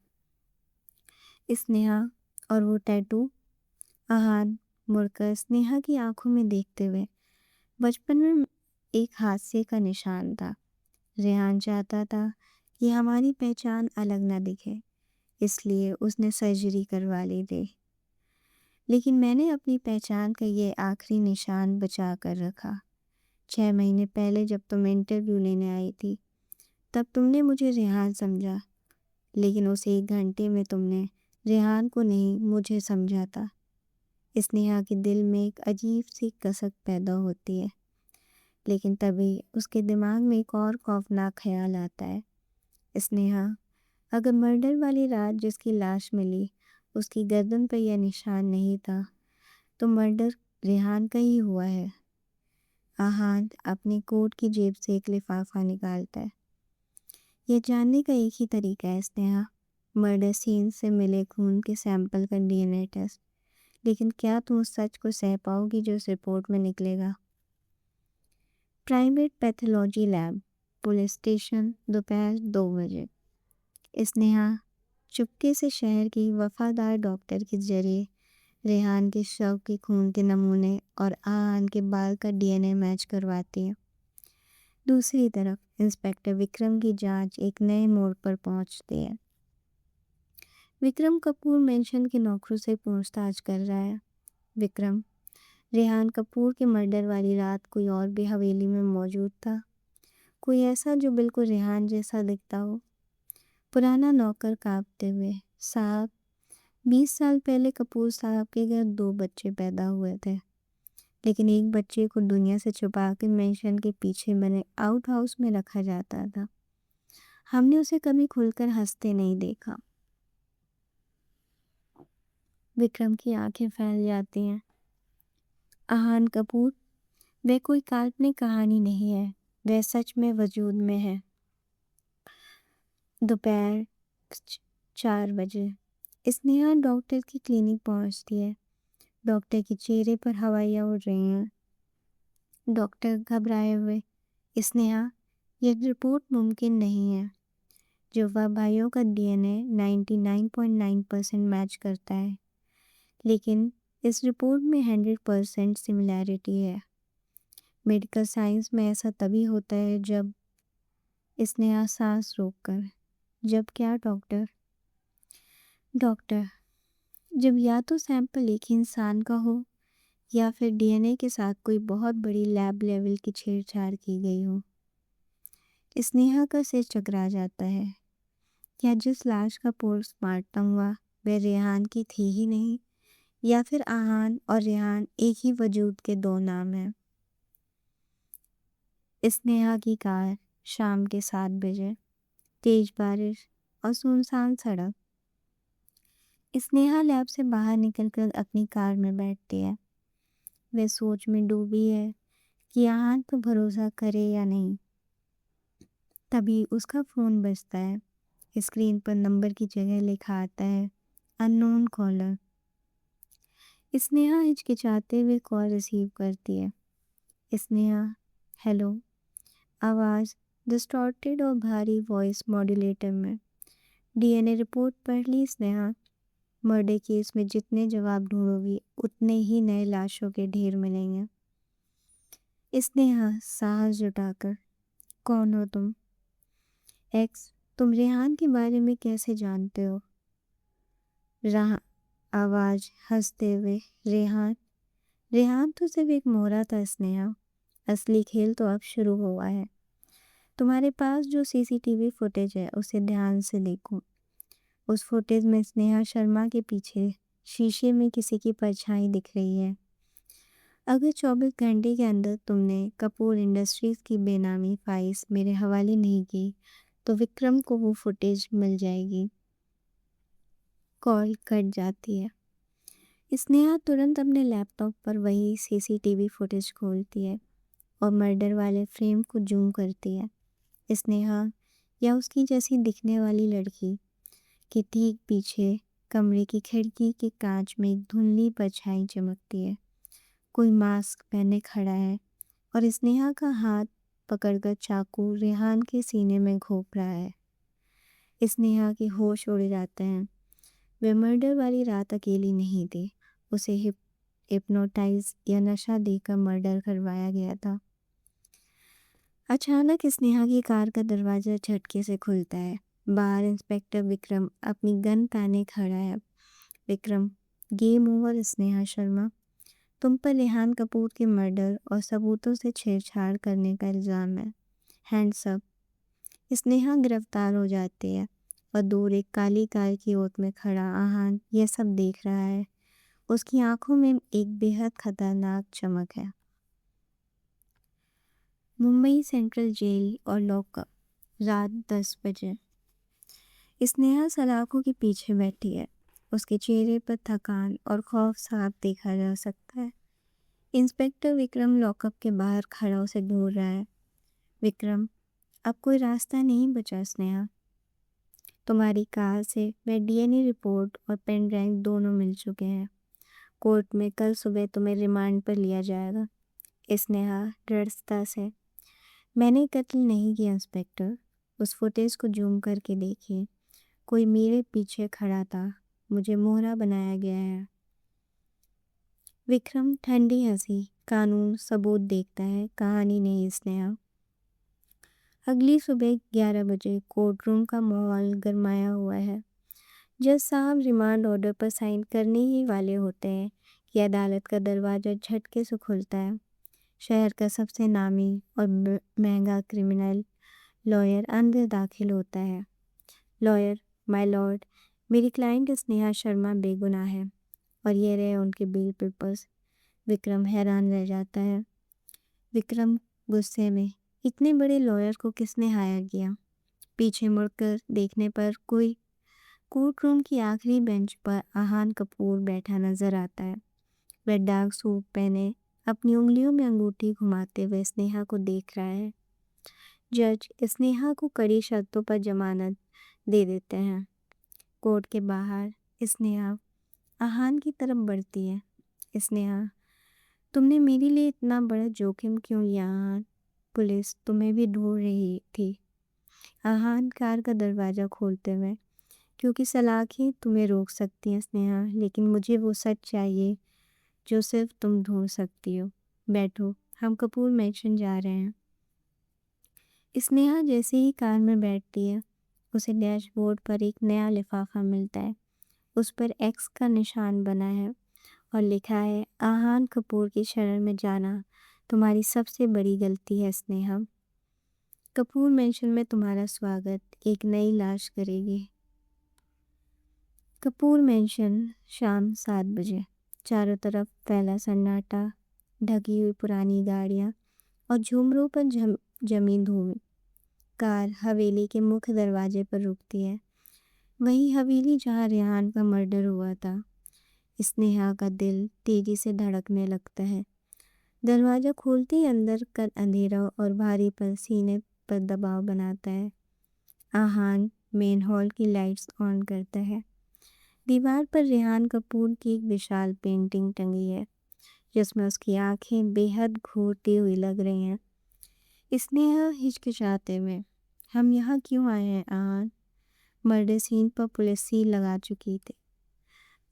Speaker 1: स्नेहा और वो टैटू। आहान मुड़कर स्नेहा की आंखों में देखते हुए, बचपन में एक हादसे का निशान था। रेहान चाहता था कि हमारी पहचान अलग ना दिखे, इसलिए उसने सर्जरी करवा ली थी। लेकिन मैंने अपनी पहचान का ये आखिरी निशान बचा कर रखा। 6 महीने पहले जब तुम इंटरव्यू लेने आई थी, तब तुमने मुझे रेहान समझा, लेकिन उस 1 घंटे में तुमने रेहान को नहीं मुझे समझा था। स्नेहा के दिल में एक अजीब सी कसक पैदा होती है, लेकिन तभी उसके दिमाग में एक और खौफनाक ख्याल आता है। स्नेहा, अगर मर्डर वाली रात जिसकी लाश मिली उसकी गर्दन पर यह निशान नहीं था, तो मर्डर रेहान का ही हुआ है। आहान अपनी कोट की जेब से एक लिफाफा निकालता है। यह जानने का एक ही तरीका है स्नेहा, मर्डर सीन से मिले खून के सैंपल का डीएनए टेस्ट। लेकिन क्या तुम उस सच को सह पाओगी जो इस रिपोर्ट में निकलेगा? Private pathology lab, police station, दोपहर 2 बजे। स्नेहा चुपके से शहर की वफादार डॉक्टर के जरिए रेहान के शव के खून के नमूने और आहान के बाल का डीएनए मैच करवाती है। दूसरी तरफ इंस्पेक्टर विक्रम की जांच एक नए मोड़ पर पहुंचती है। विक्रम कपूर मेंशन के नौकरों से पूछताछ कर रहा है। विक्रम, रेहान कपूर के मर्डर वाली रात कोई और भी हवेली में मौजूद था? कोई ऐसा जो बिल्कुल रेहान जैसा दिखता हो? पुराना नौकर कांपते हुए, साहब, 20 साल पहले कपूर साहब के घर 2 बच्चे पैदा हुए थे, लेकिन एक बच्चे को दुनिया से छुपा के मेंशन के पीछे बने आउट हाउस में रखा जाता था। हमने उसे कभी खुलकर हंसते नहीं देखा। विक्रम की आंखें फैल जाती हैं। आहान कपूर, वह कोई काल्पनिक कहानी नहीं है, वह सच में वजूद में है। दोपहर 4 बजे स्नेहा डॉक्टर की क्लिनिक पहुंचती है। डॉक्टर के चेहरे पर हवाइयाँ उड़ रही हैं। डॉक्टर घबराए हुए, स्नेहा, यह रिपोर्ट मुमकिन नहीं है। जुड़वा भाइयों का डीएनए 99.9% मैच करता है, लेकिन इस रिपोर्ट में 100% सिमिलैरिटी है। मेडिकल साइंस में ऐसा तभी होता है जब स्नेहा सांस रोककर, जब क्या डॉक्टर? डॉक्टर, जब या तो सैंपल एक ही इंसान का हो या फिर डीएनए के साथ कोई बहुत बड़ी लैब लेवल की छेड़छाड़ की गई हो। स्नेहा का सिर चकरा जाता है। क्या जिस लाश का पोस्टमार्टम हुआ वह रेहान की थी ही नहीं, या फिर आहान और रेहान एक ही वजूद के दो नाम हैं? स्नेहा की कार, शाम के 7 बजे, तेज बारिश और सुनसान सड़क। स्नेहा लैब से बाहर निकलकर अपनी कार में बैठती है। वह सोच में डूबी है कि आहान पर भरोसा करे या नहीं। तभी उसका फ़ोन बजता है। स्क्रीन पर नंबर की जगह लिखा आता है अननोन कॉलर। स्नेहा हिचकिचाते हुए कॉल रिसीव करती है। स्नेहा, हेलो। आवाज़ डिस्टॉर्टेड और भारी वॉइस मॉड्यूलेटर में। डीएनए रिपोर्ट पढ़ ली स्नेहा? मर्डर केस में जितने जवाब ढूंढोगी उतने ही नए लाशों के ढेर मिलेंगे। स्नेहा साहस जुटाकर, कौन हो तुम? एक्स, तुम रेहान के बारे में कैसे जानते हो? रहा आवाज हंसते हुए, रेहान रेहान तो सिर्फ एक मोहरा था स्नेहा। असली खेल तो अब शुरू हुआ है। तुम्हारे पास जो सीसीटीवी फुटेज है उसे ध्यान से देखो। उस फुटेज में स्नेहा शर्मा के पीछे शीशे में किसी की परछाई दिख रही है। अगर 24 घंटे के अंदर तुमने कपूर इंडस्ट्रीज की बेनामी फाइल्स मेरे हवाले नहीं की तो विक्रम को वो फुटेज मिल जाएगी। कॉल कट जाती है। स्नेहा तुरंत अपने लैपटॉप पर वही सीसीटीवी फुटेज खोलती है और मर्डर वाले फ्रेम को जूम करती है। स्नेहा या उसकी जैसी दिखने वाली लड़की के ठीक पीछे कमरे की खिड़की के कांच में एक धुंधली परछाई चमकती है। कोई मास्क पहने खड़ा है और स्नेहा का हाथ पकड़कर चाकू रेहान के सीने में घोंप रहा है। स्नेहा के होश उड़ जाते हैं। वे मर्डर वाली रात अकेली नहीं थी। उसे हिप्नोटाइज या नशा देकर मर्डर करवाया गया था। अचानक स्नेहा की कार का दरवाजा झटके से खुलता है। बाहर इंस्पेक्टर विक्रम अपनी गन ताने खड़ा है। Vikram, game over Sneha Sharma. तुम पर रेहान कपूर के मर्डर और सबूतों से छेड़छाड़ करने का इल्ज़ाम है। Hands up. स्नेहा गिरफ्तार हो जाती है और दूर एक काली कार की ओट में खड़ा आहान यह सब देख रहा है। उसकी आंखों में एक बेहद खतरनाक चमक है। मुंबई सेंट्रल जेल और लॉकअप, रात 10 बजे। स्नेहा सलाखों के पीछे बैठी है। उसके चेहरे पर थकान और खौफ साफ देखा जा सकता है। इंस्पेक्टर विक्रम लॉकअप के बाहर खड़ा उसे ढूंढ रहा है। विक्रम, अब कोई रास्ता नहीं बचा स्नेहा। तुम्हारी कार से वह डीएनए रिपोर्ट और पेन ड्राइव दोनों मिल चुके हैं। कोर्ट में कल सुबह तुम्हें रिमांड पर लिया जाएगा। स्नेहा दृढ़ता से, मैंने कत्ल नहीं किया इंस्पेक्टर। उस फुटेज को जूम करके देखिए। कोई मेरे पीछे खड़ा था। मुझे मोहरा बनाया गया है। विक्रम ठंडी हंसी, कानून सबूत देखता है, कहानी नहीं स्नेहा। अगली सुबह 11 बजे कोर्ट रूम का माहौल गरमाया हुआ है। जज साहब रिमांड ऑर्डर पर साइन करने ही वाले होते हैं कि अदालत का दरवाज़ा झटके से खुलता है। शहर का सबसे नामी और महंगा क्रिमिनल लॉयर अंदर दाखिल होता है। लॉयर, माय लॉर्ड, मेरी क्लाइंट स्नेहा शर्मा बेगुनाह है और ये रहे उनके बेल पेपर्स। विक्रम हैरान रह जाता है। विक्रम गुस्से में, इतने बड़े लॉयर को किसने हायर किया? पीछे मुड़कर देखने पर कोई कोर्ट रूम की आखिरी बेंच पर आहान कपूर बैठा नजर आता है। वह डार्क सूट पहने अपनी उंगलियों में अंगूठी घुमाते हुए स्नेहा को देख रहा है। जज स्नेहा को कड़ी शर्तों पर जमानत दे देते हैं। कोर्ट के बाहर स्नेहा आहान की तरफ बढ़ती है। स्नेहा, तुमने मेरे लिए इतना बड़ा जोखिम क्यों लिया आहान? पुलिस तुम्हें भी ढूंढ रही थी। आहान कार का दरवाज़ा खोलते हुए, क्योंकि सलाखें तुम्हें रोक सकती हैं स्नेहा, लेकिन मुझे वो सच चाहिए जो सिर्फ तुम ढूंढ सकती हो। बैठो, हम कपूर मैंशन जा रहे हैं। स्नेहा जैसे ही कार में बैठती है उसे डैशबोर्ड पर एक नया लिफाफा मिलता है। उस पर एक्स का निशान बना है और लिखा है, आहान कपूर की शरण में जाना तुम्हारी सबसे बड़ी गलती है स्नेहा। कपूर मैंशन में तुम्हारा स्वागत एक नई लाश करेगी। कपूर मैंशन, शाम 7 बजे। चारों तरफ फैला सन्नाटा, ढकी हुई पुरानी गाड़ियाँ और झूमरों पर जमी धूल। कार हवेली के मुख्य दरवाजे पर रुकती है। वही हवेली जहाँ रेहान का मर्डर हुआ था। स्नेहा का दिल तेजी से धड़कने लगता है। दरवाज़ा खोलते ही अंदर का अंधेरा और भारी पर सीने पर दबाव बनाता है। आहान मेन हॉल की लाइट्स ऑन करता है। दीवार पर रेहान कपूर की एक विशाल पेंटिंग टंगी है जिसमें उसकी आंखें बेहद घूरती हुई लग रही हैं। स्नेहा हिचकिचाते हुए, हम यहाँ क्यों आए हैं आहान? मर्डर सीन पर पुलिस सील लगा चुकी थी।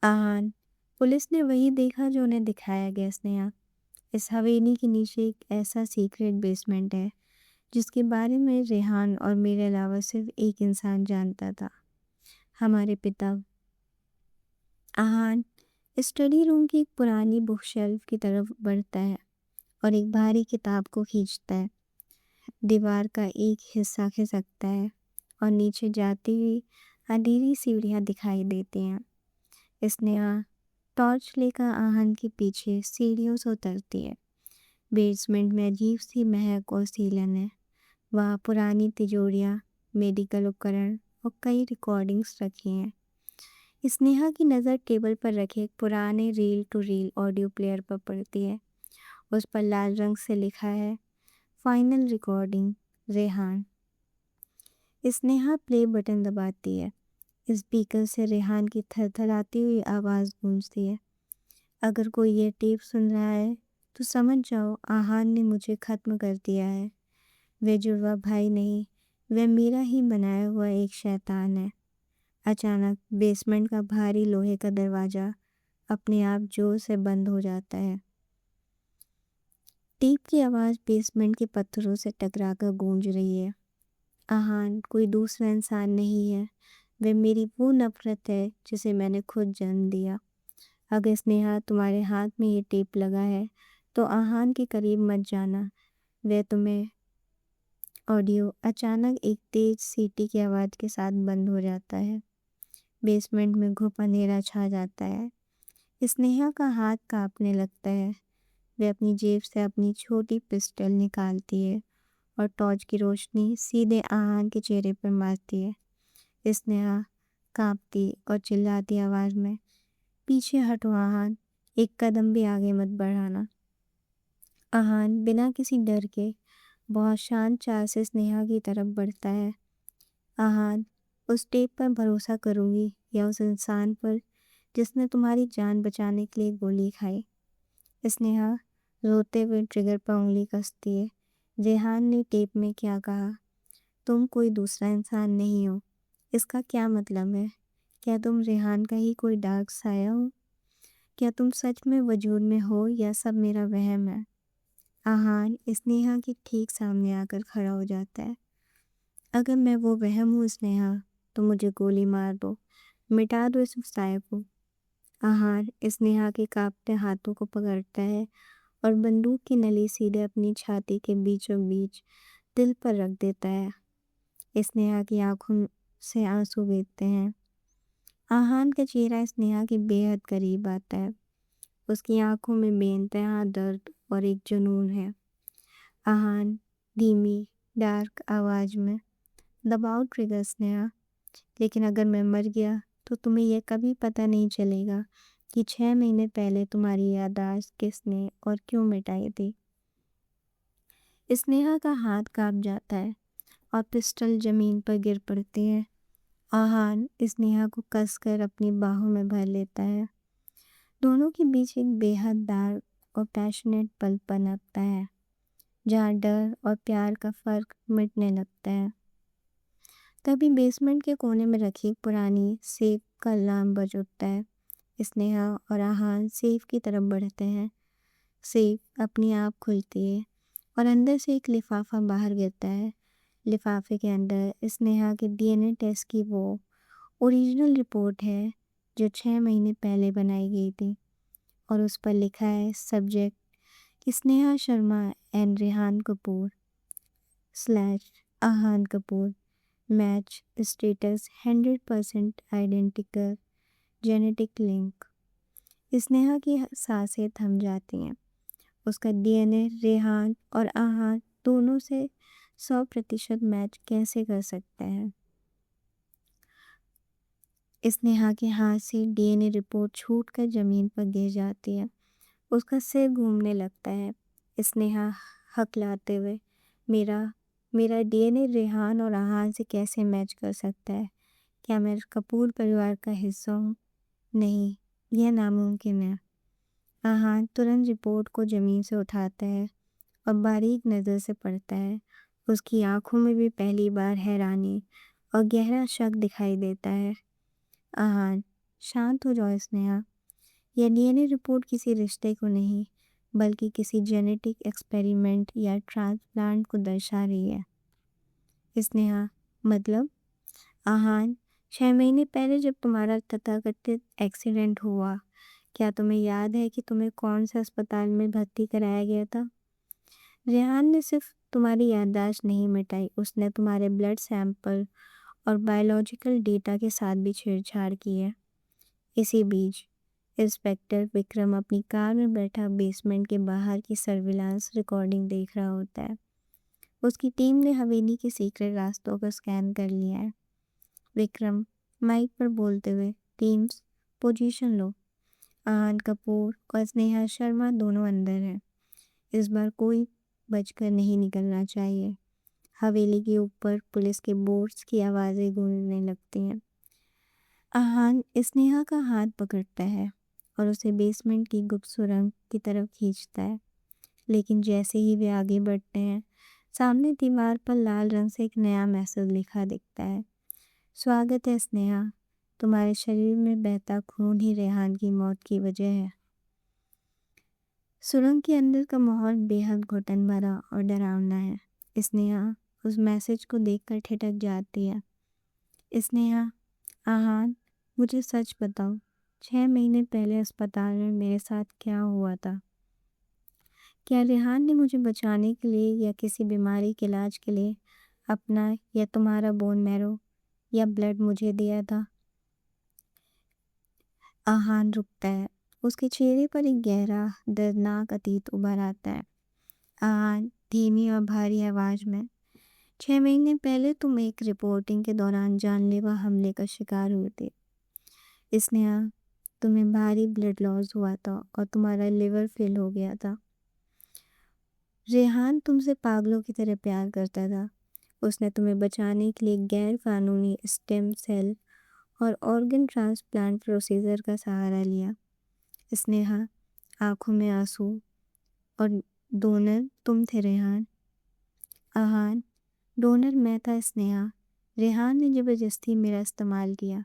Speaker 1: आहान, पुलिस ने वही देखा जो उन्हें दिखाया गया स्नेहा। इस हवेली के नीचे एक ऐसा सीक्रेट बेसमेंट है जिसके बारे में रेहान और मेरे अलावा सिर्फ एक इंसान जानता था, हमारे पिता। आहान स्टडी रूम की एक पुरानी बुक शेल्फ की तरफ बढ़ता है और एक भारी किताब को खींचता है। दीवार का एक हिस्सा खिसकता है और नीचे जाती हुई अंधेरी सीढ़ियाँ दिखाई देती हैं। स्नेहा टॉर्च लेकर आहान के पीछे सीढ़ियों से उतरती है। बेसमेंट में अजीब सी महक और सीलन है। वहाँ पुरानी तिजोरियाँ, मेडिकल उपकरण और कई रिकॉर्डिंग्स रखी हैं। स्नेहा की नज़र टेबल पर रखे एक पुराने reel to reel audio player पर पड़ती है। उस पर लाल रंग से लिखा है, final recording Rehan. Sneha play button दबाती है। स्पीकर से रेहान की थरथराती हुई आवाज़ गूंजती है। अगर कोई ये टेप सुन रहा है तो समझ जाओ, आहान ने मुझे ख़त्म कर दिया है। वह जुड़वा भाई नहीं, वह मेरा ही बनाया हुआ एक शैतान है। अचानक बेसमेंट का भारी लोहे का दरवाज़ा अपने आप जोर से बंद हो जाता है। टेप की आवाज़ बेसमेंट के पत्थरों से टकराकर गूंज रही है। आहान कोई दूसरा इंसान नहीं है, वह मेरी वो नफ़रत है जिसे मैंने खुद जन्म दिया। अगर स्नेहा तुम्हारे हाथ में ये टेप लगा है तो आहान के करीब मत जाना, वह तुम्हें। ऑडियो अचानक एक तेज सीटी की आवाज़ के साथ बंद हो जाता है। बेसमेंट में घुप अंधेरा छा जाता है। स्नेहा का हाथ कांपने लगता है। वह अपनी जेब से अपनी छोटी पिस्टल निकालती है और टॉर्च की रोशनी सीधे आहान के चेहरे पर मारती है। स्नेहा कांपती और चिल्लाती आवाज़ में, पीछे हटो आहान, एक कदम भी आगे मत बढ़ाना। आहान बिना किसी डर के बहुत शांत चाल से स्नेहा की तरफ बढ़ता है। आहान, उस टेप पर भरोसा करूंगी या उस इंसान पर जिसने तुम्हारी जान बचाने के लिए गोली खाई? स्नेहा रोते हुए ट्रिगर पर उंगली कसती है। रेहान ने टेप में क्या कहा? तुम कोई दूसरा इंसान नहीं हो। इसका क्या मतलब है? क्या तुम रेहान का ही कोई डार्क साया हो? क्या तुम सच में वजूद में हो या सब मेरा वहम है? आहान स्नेहा के ठीक सामने आकर खड़ा हो जाता है। अगर मैं वो वहम हूँ स्नेहा, तो मुझे गोली मार दो, मिटा दो इस साया को। आहान स्नेहा के कांपते हाथों को पकड़ता है और बंदूक की नली सीधे अपनी छाती के बीचों बीच दिल पर रख देता है। स्नेहा की आंखों से आंसू गिरते हैं। आहान का चेहरा स्नेहा के बेहद करीब आता है। उसकी आंखों में बेइंतहा दर्द और एक जुनून है। आहान धीमी डार्क आवाज में, दबाओ ट्रिगर स्नेहा, लेकिन अगर मैं मर गया तो तुम्हें यह कभी पता नहीं चलेगा कि 6 महीने पहले तुम्हारी याददाश्त किसने और क्यों मिटाई थी। स्नेहा का हाथ कांप जाता है और पिस्टल जमीन पर गिर पड़ती है। आहान स्नेहा को कसकर अपनी बाहों में भर लेता है। दोनों के बीच एक बेहद डार्क और पैशनेट पल पनपता है, जहाँ डर और प्यार का फर्क मिटने लगता है। तभी बेसमेंट के कोने में रखी पुरानी सेफ का अलार्म बज उठता है। स्नेहा और आहान सेफ की तरफ बढ़ते हैं। सेफ अपनी आप खुलती है और अंदर से एक लिफाफा बाहर गिरता है। लिफाफे के अंदर स्नेहा के डीएनए टेस्ट की वो ओरिजिनल रिपोर्ट है जो 6 महीने पहले बनाई गई थी, और उस पर लिखा है, subject Sneha Sharma and Rehan Kapoor slash Aahan Kapoor, match status 100% identical, genetic link. Sneha की सांसें थम जाती हैं। उसका डीएनए रेहान और आहान दोनों से 100% मैच कैसे कर सकता है? स्नेहा के हाथ से डीएनए रिपोर्ट छूटकर जमीन पर गिर जाती है। उसका सिर घूमने लगता है। स्नेहा हकलाते हुए, मेरा मेरा डीएनए रेहान और आहान से कैसे मैच कर सकता है? क्या मैं कपूर परिवार का हिस्सा हूँ? नहीं, यह नामुमकिन है। आहान तुरंत रिपोर्ट को ज़मीन से उठाता है और बारीक नज़र से पढ़ता है। उसकी आंखों में भी पहली बार हैरानी और गहरा शक दिखाई देता है। आहान, शांत हो जाओ स्नेहा। यह डीएनए रिपोर्ट किसी रिश्ते को नहीं, बल्कि किसी जेनेटिक एक्सपेरिमेंट या ट्रांसप्लांट को दर्शा रही है। स्नेहा, मतलब आहान, 6 महीने पहले जब तुम्हारा तथाकथित एक्सीडेंट हुआ, क्या तुम्हें याद है कि तुम्हें कौन से अस्पताल में भर्ती कराया गया था? रेहान ने सिर्फ तुम्हारी याददाश्त नहीं मिटाई, उसने तुम्हारे ब्लड सैंपल और बायोलॉजिकल डेटा के साथ भी छेड़छाड़ की है। इसी बीच इंस्पेक्टर विक्रम अपनी कार में बैठा बेसमेंट के बाहर की सर्विलांस रिकॉर्डिंग देख रहा होता है। उसकी टीम ने हवेली के सीक्रेट रास्तों को स्कैन कर लिया है। विक्रम माइक पर बोलते हुए, टीम्स पोजीशन लो। आहान कपूर और स्नेहा शर्मा दोनों अंदर हैं। इस बार कोई बचकर नहीं निकलना चाहिए। हवेली के ऊपर पुलिस के बोर्ड्स की आवाज़ें गूंजने लगती हैं। आहान स्नेहा का हाथ पकड़ता है और उसे बेसमेंट की गुप्त सुरंग की तरफ खींचता है। लेकिन जैसे ही वे आगे बढ़ते हैं, सामने दीवार पर लाल रंग से एक नया मैसेज लिखा दिखता है। स्वागत है स्नेहा, तुम्हारे शरीर में बहता खून ही रेहान की मौत की वजह है। सुरंग के अंदर का माहौल बेहद घुटन भरा और डरावना है। स्नेहा उस मैसेज को देखकर ठिठक जाती है। स्नेहा, आहान, मुझे सच बताओ, 6 महीने पहले अस्पताल में मेरे साथ क्या हुआ था? क्या रेहान ने मुझे बचाने के लिए या किसी बीमारी के इलाज के लिए अपना या तुम्हारा बोन मैरो या ब्लड मुझे दिया था? आहान रुकता है। उसके चेहरे पर एक गहरा दर्दनाक अतीत उभर आता है। आहान धीमी और भारी आवाज में, 6 महीने पहले तुम एक रिपोर्टिंग के दौरान जानलेवा हमले का शिकार हुए थे। स्नेहा, तुम्हें भारी ब्लड लॉस हुआ था और तुम्हारा लिवर फेल हो गया था। रेहान तुमसे पागलों की तरह प्यार करता था। उसने तुम्हें बचाने के लिए गैर कानूनी स्टेम सेल और ऑर्गन ट्रांसप्लांट प्रोसीजर का सहारा लिया। स्नेहा, आंखों में आंसू, और डोनर तुम थे रेहान। आहान, डोनर मैं था स्नेहा। रेहान ने ज़बरदस्ती मेरा इस्तेमाल किया,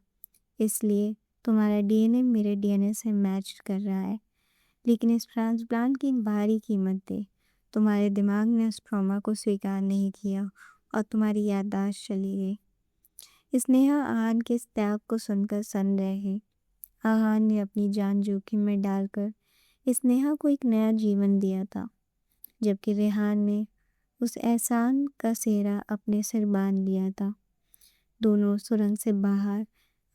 Speaker 1: इसलिए तुम्हारा डीएनए मेरे डीएनए से मैच कर रहा है। लेकिन इस ट्रांसप्लांट की एक भारी कीमत थी। तुम्हारे दिमाग ने उस ट्रॉमा को स्वीकार नहीं किया और तुम्हारी याददाश्त चली गई। स्नेहा आहान के इस त्याग को सुनकर सन रही। आहान ने अपनी जान जोखिम में डालकर स्नेहा को एक नया जीवन दिया था, जबकि रेहान ने उस एहसान का सेहरा अपने सिर बांध लिया था। दोनों सुरंग से बाहर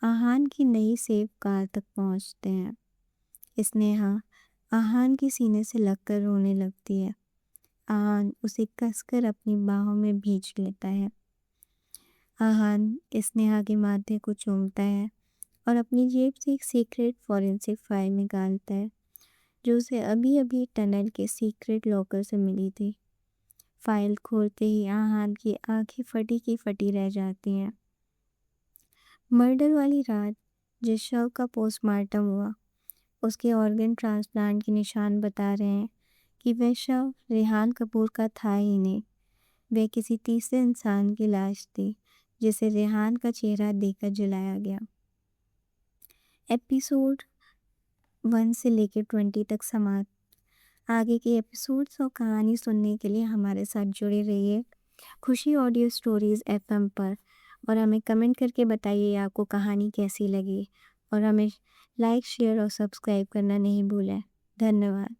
Speaker 1: आहान की नई सेफ कार तक पहुंचते हैं। स्नेहा आहान के सीने से लगकर रोने लगती है। आहान उसे कसकर अपनी बाहों में भींच लेता है। आहान स्नेहा के माथे को चूमता है और अपनी जेब से एक सीक्रेट फॉरेंसिक फाइल निकालता है, जो उसे अभी अभी टनल के सीक्रेट लॉकर से मिली थी। फाइल खोलते ही आहान की आंखें फटी की फटी रह जाती हैं। मर्डर वाली रात जिस शव का पोस्टमार्टम हुआ, उसके ऑर्गन ट्रांसप्लांट के निशान बता रहे हैं कि वह शव रेहान कपूर का था ही नहीं। वह किसी तीसरे इंसान की लाश थी, जिसे रेहान का चेहरा देखकर जलाया गया। एपिसोड 1 से लेकर 20 तक समाप्त। आगे के एपिसोड्स और कहानी सुनने के लिए हमारे साथ जुड़े रहिए खुशी ऑडियो स्टोरीज़ एफएम पर, और हमें कमेंट करके बताइए आपको कहानी कैसी लगी, और हमें लाइक, शेयर और सब्सक्राइब करना नहीं भूलें। धन्यवाद।